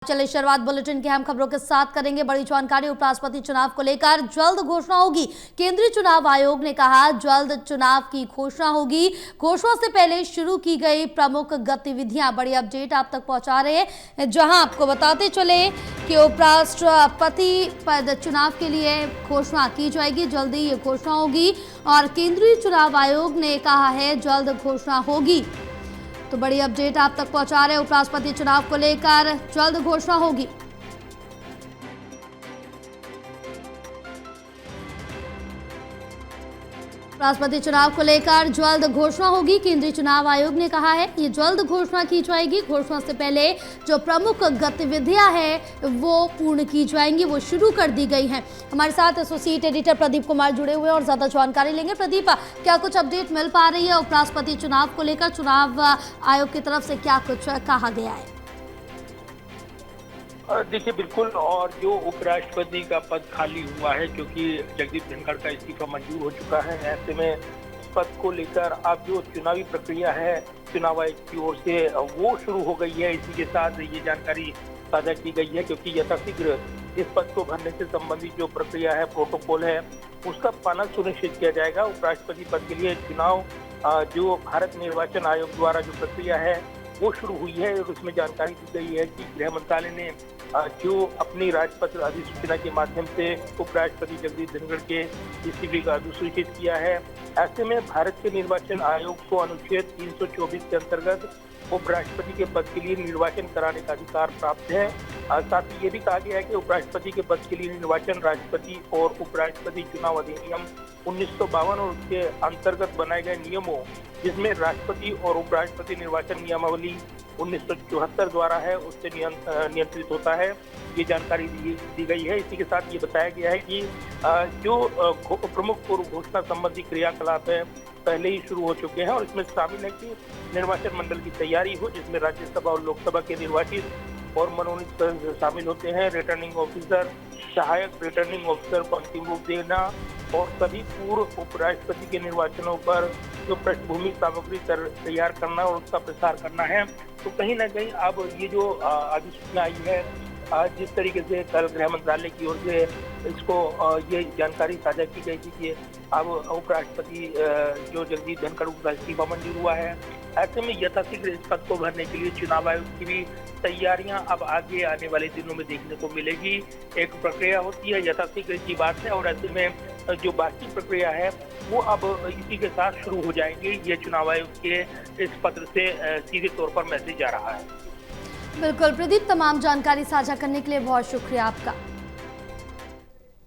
चले शुरुआत बुलेटिन की अहम खबरों के साथ करेंगे। बड़ी जानकारी उपराष्ट्रपति चुनाव को लेकर जल्द घोषणा होगी। केंद्रीय चुनाव आयोग ने कहा जल्द चुनाव की घोषणा होगी। घोषणा से पहले शुरू की गई प्रमुख गतिविधियां, बड़ी अपडेट आप तक पहुंचा रहे हैं, जहां आपको बताते चले कि उपराष्ट्रपति पद चुनाव के लिए घोषणा की जाएगी। जल्दी ये घोषणा होगी और केंद्रीय चुनाव आयोग ने कहा है जल्द घोषणा होगी। तो बड़ी अपडेट आप तक पहुंचा रहे हैं, उपराष्ट्रपति चुनाव को लेकर जल्द घोषणा होगी। राष्ट्रपति चुनाव को लेकर जल्द घोषणा होगी। केंद्रीय चुनाव आयोग ने कहा है ये जल्द घोषणा की जाएगी। घोषणा से पहले जो प्रमुख गतिविधियां हैं वो पूर्ण की जाएंगी, वो शुरू कर दी गई हैं। हमारे साथ एसोसिएट एडिटर प्रदीप कुमार जुड़े हुए हैं और ज्यादा जानकारी लेंगे। प्रदीप, क्या कुछ अपडेट मिल पा रही है उपराष्ट्रपति चुनाव को लेकर? चुनाव आयोग की तरफ से क्या कुछ कहा गया है? देखिए, बिल्कुल। और जो उपराष्ट्रपति का पद खाली हुआ है, क्योंकि जगदीप धनखड़ का इस्तीफा मंजूर हो चुका है, ऐसे में इस पद को लेकर अब जो चुनावी प्रक्रिया है चुनाव आयोग की ओर से वो शुरू हो गई है। इसी के साथ ये जानकारी साझा की गई है, क्योंकि यथाशीघ्र इस पद को भरने से संबंधित जो प्रक्रिया है, प्रोटोकॉल है, उसका पालन सुनिश्चित किया जाएगा। उपराष्ट्रपति पद के लिए चुनाव जो भारत निर्वाचन आयोग द्वारा जो प्रक्रिया है वो शुरू हुई है और उसमें जानकारी दी गई है कि गृह मंत्रालय ने जो अपनी राजपत्र अधिसूचना के माध्यम से उपराष्ट्रपति जगदीप धनखड़ के इस्तीफे का अधिसूचित किया है। ऐसे में भारत के निर्वाचन आयोग को अनुच्छेद 324 के अंतर्गत उपराष्ट्रपति के पद के लिए निर्वाचन कराने का अधिकार प्राप्त है। साथ ही ये भी कहा गया है कि उपराष्ट्रपति के पद के लिए निर्वाचन राष्ट्रपति और उपराष्ट्रपति चुनाव अधिनियम 1952 और उसके अंतर्गत बनाए गए नियमों, जिसमें राष्ट्रपति और उपराष्ट्रपति निर्वाचन नियमावली 1974 द्वारा है, उससे नियंत्रित होता है। ये जानकारी दी गई है। इसी के साथ ये बताया गया है कि जो प्रमुख पूर्व घोषणा संबंधी क्रियाकलाप है पहले ही शुरू हो चुके हैं और इसमें शामिल है कि निर्वाचन मंडल की तैयारी हो, जिसमें राज्यसभा और लोकसभा के निर्वाचित और मनोनीत सदस्य शामिल होते हैं। रिटर्निंग ऑफिसर, सहायक रिटर्निंग ऑफिसर को अंतिम रूप देना और सभी पूर्व उपराष्ट्रपति के निर्वाचनों पर जो पृष्ठभूमि सामग्री तैयार करना और उसका प्रसार करना है। तो कहीं ना कहीं अब ये जो अधिसूचना आई है, जिस तरीके से कल गृह मंत्रालय की ओर से इसको ये जानकारी साझा की गई थी कि अब उपराष्ट्रपति जो जगदीप धनखड़ का इस्तीफा मंजूर हुआ है, ऐसे में यथाशीघ्र इस पद को भरने के लिए चुनाव आयोग की भी तैयारियां अब आगे आने वाले दिनों में देखने को मिलेगी। एक प्रक्रिया होती है, यथाशीघ्र की बात है, और ऐसे में जो बाकी प्रक्रिया है वो अब इसी के साथ शुरू हो जाएंगी। ये चुनाव आयोग के इस पत्र से सीधे तौर पर मैसेज आ रहा है। बिल्कुल प्रदीप, तमाम जानकारी साझा करने के लिए बहुत शुक्रिया आपका।